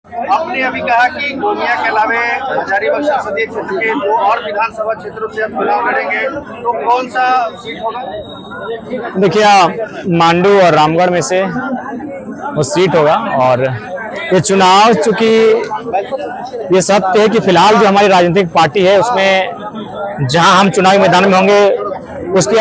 आपने अभी कहा कि गोमिया के अलावे हजारीबाग संसदीय क्षेत्र के 2 और विधानसभा क्षेत्रों से आप चुनाव लड़ेंगे, तो कौन सा सीट होगा? देखिए, मांडू और रामगढ़ में से वो सीट होगा। और ये चुनाव, चूंकि ये सत्य है कि फिलहाल जो हमारी राजनीतिक पार्टी है उसमें जहां हम चुनावी मैदान में होंगे उसकी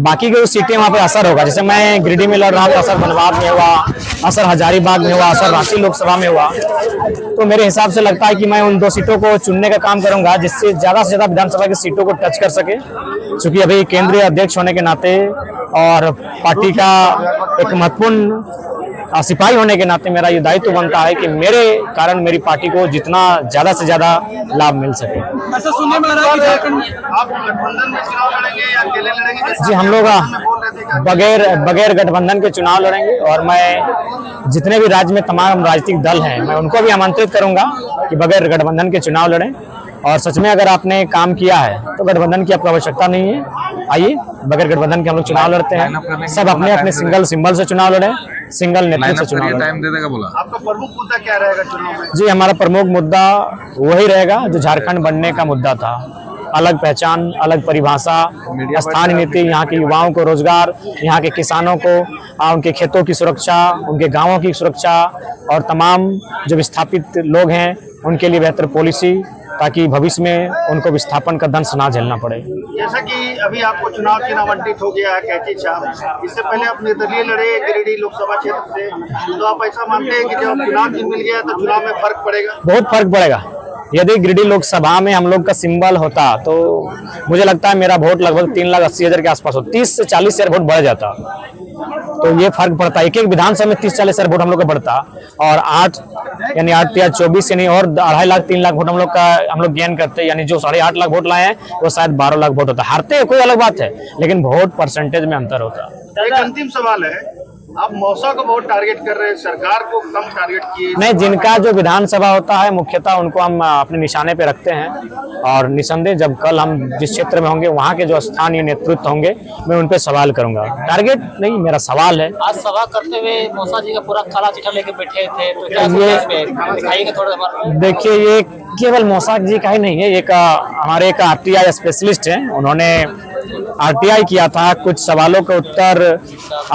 बाकी की सीटें वहां पे असर होगा। जैसे मैं गिरिडीह में लड़ रहा हूँ, असर धनबाद में हुआ, असर हजारीबाग में हुआ, असर रांची लोकसभा में हुआ। तो मेरे हिसाब से लगता है कि मैं उन 2 सीटों को चुनने का काम करूंगा जिससे ज्यादा से ज्यादा विधानसभा की सीटों को टच कर सके। क्योंकि अभी केंद्रीय अध्यक्ष होने के नाते और पार्टी का एक महत्वपूर्ण सिपाही होने के नाते मेरा ये दायित्व बनता है कि मेरे कारण मेरी पार्टी को जितना ज्यादा से ज्यादा लाभ मिल सके। ऐसा सुनने में आ रहा है कि आप गठबंधन में चुनाव लड़ेंगे या अकेले लड़ेंगे? जी, हम लोग बगैर गठबंधन के चुनाव लड़ेंगे। और मैं जितने भी राज्य में तमाम राजनीतिक दल हैं मैं उनको भी आमंत्रित करूंगा कि बगैर गठबंधन के चुनाव लड़ें। और सच में अगर आपने काम किया है तो गठबंधन की आपको आवश्यकता नहीं है। आइए, बगैर गठबंधन के हम लोग चुनाव लड़ते हैं। सब अपने अपने सिंगल सिंबल से चुनाव लड़े, सिंगल नेतृत्व से चुनाव लड़े। आपका प्रमुख मुद्दा क्या रहेगा चुनाव में? जी, हमारा प्रमुख मुद्दा वही रहेगा जो झारखंड बनने का मुद्दा था। अलग पहचान, अलग परिभाषा, स्थानीय नीति, यहाँ के युवाओं को रोजगार, यहाँ के किसानों को उनके खेतों की सुरक्षा, उनके गांवों की सुरक्षा और तमाम जो विस्थापित लोग हैं उनके लिए बेहतर पॉलिसी, ताकि भविष्य में उनको विस्थापन का दंश ना झेलना पड़े। जैसा कि अभी आपको चुनाव चिन्ह आवंटित हो गया है कैंची छाप, इससे पहले आप निर्दलीय लड़े गिरिडीह लोकसभा क्षेत्र से, तो आप ऐसा मानते हैं कि जब चुनाव चिन्ह मिल गया तो चुनाव में फर्क पड़ेगा? बहुत फर्क पड़ेगा। यदि गिरिडीह लोकसभा में हम लोग का सिंबल होता तो मुझे लगता है मेरा वोट लगभग 3,80,000 के आसपास हो, 30 से 40 हजार वोट बढ़ जाता। तो ये फर्क पड़ता, एक विधानसभा में 30-40 हजार वोट हम लोग का बढ़ता। और 8 या 24 यानी और 2.5 लाख 3 लाख वोट हम लोग गेन करते, यानी जो 8.5 लाख वोट लाए हैं वो शायद 12 लाख वोट होता। हारते कोई अलग बात है, लेकिन वोट परसेंटेज में अंतर होता। एक अंतिम सवाल है, आप मौसा को बहुत टारगेट कर रहे हैं, सरकार को कम टारगेट किए? नहीं, जिनका जो विधानसभा होता है मुख्यतः उनको हम अपने निशाने पे रखते हैं। और निसंदेह जब कल हम जिस क्षेत्र में होंगे वहाँ के जो स्थानीय नेतृत्व होंगे मैं उन पे सवाल करूंगा। टारगेट नहीं, मेरा सवाल है। आज सभा करते हुए मौसा जी का पूरा खाला चिट्ठा लेके बैठे थे, तो क्या दिखाइएगा थोड़ा? देखिए, ये केवल मौसा जी का ही नहीं है, एक हमारे एक RTI स्पेशलिस्ट हैं, उन्होंने RTI किया था, कुछ सवालों का उत्तर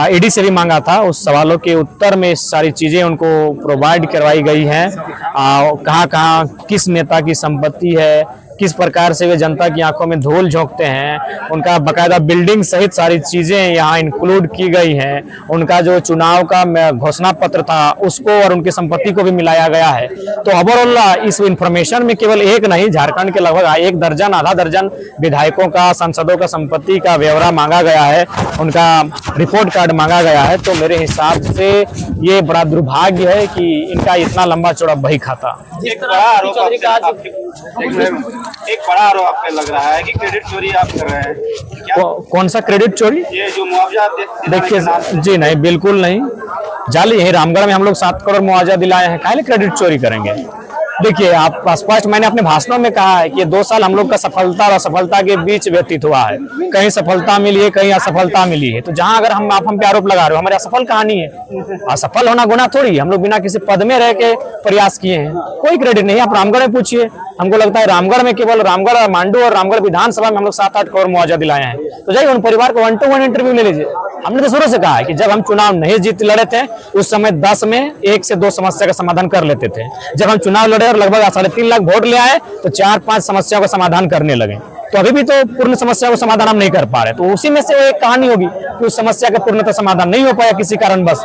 ED से भी मांगा था। उस सवालों के उत्तर में सारी चीजें उनको प्रोवाइड करवाई गई हैं। कहाँ कहाँ किस नेता की संपत्ति है, किस प्रकार से वे जनता की आंखों में धूल झोंकते हैं, उनका बकायदा बिल्डिंग सहित सारी चीजें यहाँ इंक्लूड की गई हैं। उनका जो चुनाव का घोषणा पत्र था उसको और उनकी संपत्ति को भी मिलाया गया है। तो ओवरऑल इस इंफॉर्मेशन में केवल एक नहीं, झारखंड के लगभग 1 दर्जन आधा दर्जन विधायकों का, सांसदों का संपत्ति का ब्यौरा मांगा गया है, उनका रिपोर्ट कार्ड मांगा गया है। तो मेरे हिसाब से ये बड़ा दुर्भाग्य है कि इनका इतना लंबा चौड़ा बही खाता। एक बड़ा आरोप आप पे लग रहा है कि क्रेडिट चोरी आप कर रहे हैं, क्या? कौन सा क्रेडिट चोरी? ये जो मुआवजा देखिए जी, नहीं, बिल्कुल नहीं। जाली है, रामगढ़ में हम लोग 7 करोड़ मुआवजा दिलाए हैं, काहे क्रेडिट चोरी करेंगे? देखिए, आप स्पष्ट, मैंने अपने भाषणों में कहा है कि 2 साल हम लोग का सफलता और असफलता के बीच व्यतीत हुआ है। कहीं सफलता मिली है, कहीं असफलता मिली है। तो जहां अगर आप हम पे आरोप लगा रहे हो, हमारी असफल कहानी है। असफल होना गुना थोड़ी, हम लोग बिना किसी पद में रह के प्रयास किए हैं, कोई क्रेडिट नहीं। आप रामगढ़ में पूछिए, हमको लगता है रामगढ़ में केवल रामगढ़, मांडू और रामगढ़ विधानसभा में हम लोग 7-8 करोड़ मुआवजा दिलाए हैं। तो जाइए उन परिवार को 1-to-1 इंटरव्यू ले लीजिए। हमने तो शुरू से कहा है कि जब हम चुनाव नहीं जीत लड़े थे उस समय 10 में 1 से 2 समस्या का समाधान कर लेते थे। जब हम चुनाव लड़े और लगभग 3.5 लाख वोट ले आए तो 4-5 समस्याओं का समाधान करने लगे। तो अभी भी तो पूर्ण समस्या को समाधान हम नहीं कर पा रहे। तो उसी में से वो एक कहानी होगी कि उस समस्या का पूर्णतः समाधान नहीं हो पाया किसी कारण, बस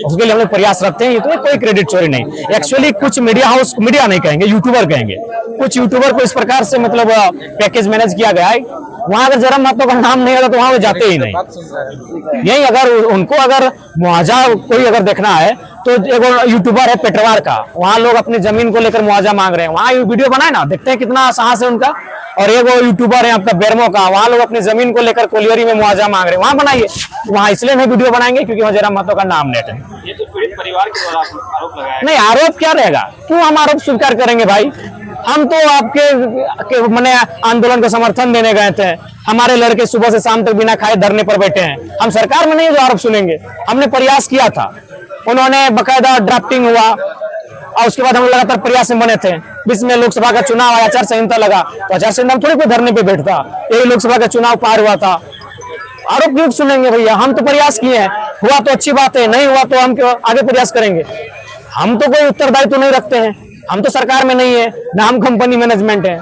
उसके लिए हम लोग प्रयास रखते हैं। तो कोई क्रेडिट चोरी नहीं। एक्चुअली कुछ मीडिया हाउस, मीडिया नहीं कहेंगे, यूट्यूबर कहेंगे, कुछ यूट्यूबर को इस प्रकार से मतलब पैकेज मैनेज किया गया है। वहां अगर जरा महतो का नाम नहीं होता तो वहां वो जाते ही नहीं। यही अगर उनको अगर मुआवजा कोई अगर देखना है तो एक यूट्यूबर है पेटरवार का, वहां लोग अपनी जमीन को लेकर मुआवजा मांग रहे हैं, वहां वीडियो बनाए ना, देखते हैं कितना साहस है उनका। और एक वो यूट्यूबर है आपका बेरमो का, वहां लोग अपनी जमीन को लेकर कोलियरी में मुआवजा मांग रहे हैं, वहां बनाइए। वहां इसलिए नहीं वीडियो बनाएंगे क्योंकि वहां जरा महतो का नाम नेट है। ये तो पीड़ित परिवार के द्वारा आरोप लगाया है। नहीं, आरोप क्या रहेगा? क्यों हम आरोप स्वीकार करेंगे भाई? हम तो आपके मैंने आंदोलन को समर्थन देने गए थे। हमारे लड़के सुबह से शाम तक बिना खाए धरने पर बैठे हैं। हम सरकार में नहीं जो आरोप सुनेंगे। हमने प्रयास किया था, उन्होंने बकायदा ड्राफ्टिंग हुआ, और उसके बाद हम लगातार प्रयास में बने थे। बीच में लोकसभा का चुनाव आया, आचार संहिता लगा, तो आचार संहिता में थोड़ी कोई धरने पे बैठता, यही लोकसभा का चुनाव पार हुआ था। आरोप क्यों सुनेंगे भैया, हम तो प्रयास किए हैं, हुआ तो अच्छी बात है, नहीं हुआ तो हम क्यों आगे प्रयास करेंगे। हम तो कोई उत्तरदायित्व तो नहीं रखते हैं, हम तो सरकार में नहीं है, ना हम कंपनी मैनेजमेंट है।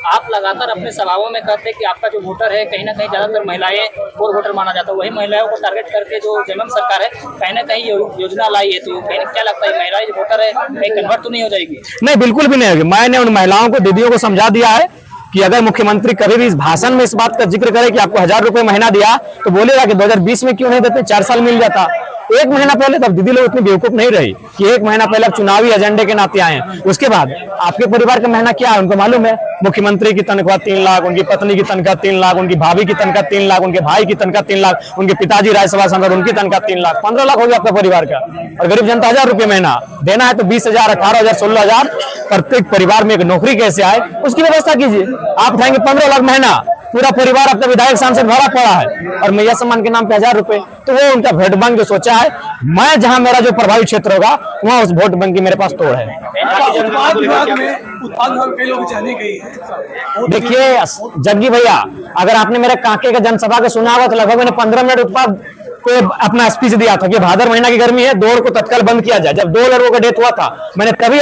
आप लगातार अपने सभाओं में कहते हैं कि आपका जो वोटर है कहीं ना कहीं ज्यादातर महिलाएं कोर वोटर माना जाता है, वही महिलाओं को टारगेट करके जो जमीन सरकार है कहीं ना कहीं योजना लाई है, तो कहीं क्या लगता है महिलाएं जो वोटर है कहीं कन्वर्ट तो नहीं हो जाएगी? नहीं, बिल्कुल भी नहीं होगी। मैंने उन महिलाओं को, दीदियों को समझा दिया है कि अगर मुख्यमंत्री कभी भी इस भाषण में इस बात का जिक्र करे कि आपको 1000 रुपए महीना दिया, तो बोलेगा कि 2020 में क्यों नहीं देते, 4 साल मिल जाता। 1 महीना पहले तब दीदी लोग इतनी बेवकूफ नहीं रही कि 1 महीना पहले आप चुनावी एजेंडे के नाते आए हैं। उसके बाद आपके परिवार का महीना क्या है उनको मालूम है। मुख्यमंत्री की तनख्वाह 3 लाख, उनकी पत्नी की तनख्वाह 3 लाख, उनकी भाभी की तनख्वाह 3 लाख, उनके भाई की तनख्वाह 3 लाख, उनके पिताजी राज्यसभा सांसद, उनकी तनख्वाह 3 लाख, 15 लाख हो गया आपका परिवार का। और गरीब जनता 1000 रुपए महीना देना है तो 20,000, 18,000, 16,000 प्रत्येक परिवार में एक नौकरी कैसे आए उसकी व्यवस्था कीजिए। आप उठाएंगे 15 लाख महीना, पूरा परिवार आपका विधायक सांसद भरा पड़ा है और मैया सम्मान के नाम पे 1000 रुपए, तो वो उनका वोट बैंक जो सोचा है, मैं जहां मेरा जो प्रभावित क्षेत्र होगा वहां उस वोट बैंक की मेरे पास तोड़ है। उत्पाद विभाग में कई लोग जाने गई है। देखिए जग्गी भैया, अगर आपने मेरे काके का जनसभा को सुना होगा तो लगभग मैंने 15 मिनट उत्पाद को अपना स्पीच दिया था कि भादर महीना की गर्मी है, दौड़ को तत्काल बंद किया जाए। जब 2 लोगों का डेथ हुआ था मैंने तभी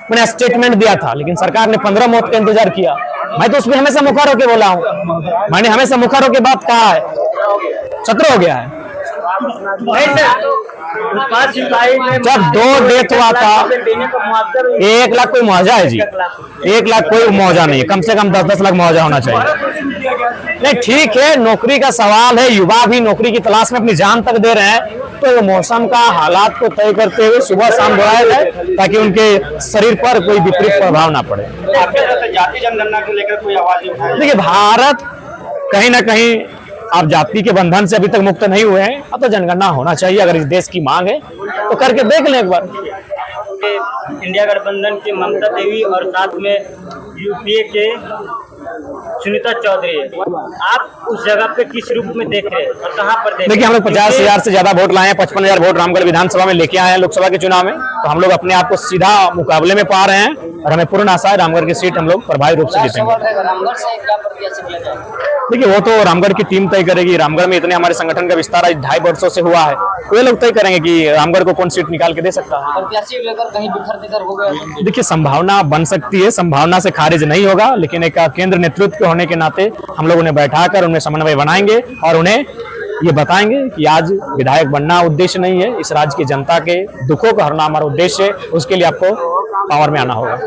मैंने स्टेटमेंट दिया था, लेकिन सरकार ने 15 मौत का इंतजार किया। मैं तो उसमें हमेशा मुखर होकर बोला हूँ, मैंने हमेशा मुखर होकर बात कहा है। सत्र हो गया है। जब 2 डेथ हुआ था 1 लाख कोई मुआवजा है जी, 1 लाख कोई मुआवजा नहीं है, कम से कम 10-10 लाख मुआवजा होना चाहिए। नहीं ठीक है, नौकरी का सवाल है, युवा भी नौकरी की तलाश में अपनी जान तक दे रहे हैं, तो मौसम का हालात को तय करते हुए सुबह शाम दौड़ाया जाए ताकि उनके शरीर पर कोई विपरीत प्रभाव ना पड़े। जाति जनगणना को लेकर कोई आवाज उठाई? देखिए भारत कहीं ना कहीं आप जाति के बंधन से अभी तक मुक्त नहीं हुए हैं, अब तो जनगणना होना चाहिए। अगर इस देश की मांग है तो करके देख लें एक बार। इंडिया गठबंधन की ममता देवी और साथ में यूपीए के सुनीता चौधरी, आप उस जगह पे किस रूप में देख रहे हैं और कहां पर देख रहे हैं? देखिए हम लोग 50,000 से ज्यादा वोट लाए हैं, 55,000 वोट रामगढ़ विधानसभा में लेके आए हैं लोकसभा के चुनाव में, तो हम लोग अपने आप को सीधा मुकाबले में पा रहे हैं और हमें पूर्ण आशा है रामगढ़ की सीट हम लोग प्रभावी रूप से जीतेंगे। रामगढ़ से क्या प्रत्याशी दिया जाएगा? देखिए वो तो रामगढ़ की टीम तय करेगी। रामगढ़ में इतने हमारे संगठन का विस्तार आज 2.5 वर्षों से हुआ है, वे लोग तय करेंगे कि रामगढ़ को कौन सीट निकाल के दे सकता है। प्रत्याशी लेकर कहीं बिखर हो गया? देखिए संभावना बन सकती है, संभावना से खारिज नहीं होगा, लेकिन एक केंद्र नेतृत्व होने के नाते हम लोग उन्हें बैठाकर उनमें समन्वय बनाएंगे और उन्हें ये बताएंगे कि आज विधायक बनना उद्देश्य नहीं है, इस राज्य की जनता के दुखों का हरना हमारा उद्देश्य है, उसके लिए आपको पावर में आना होगा।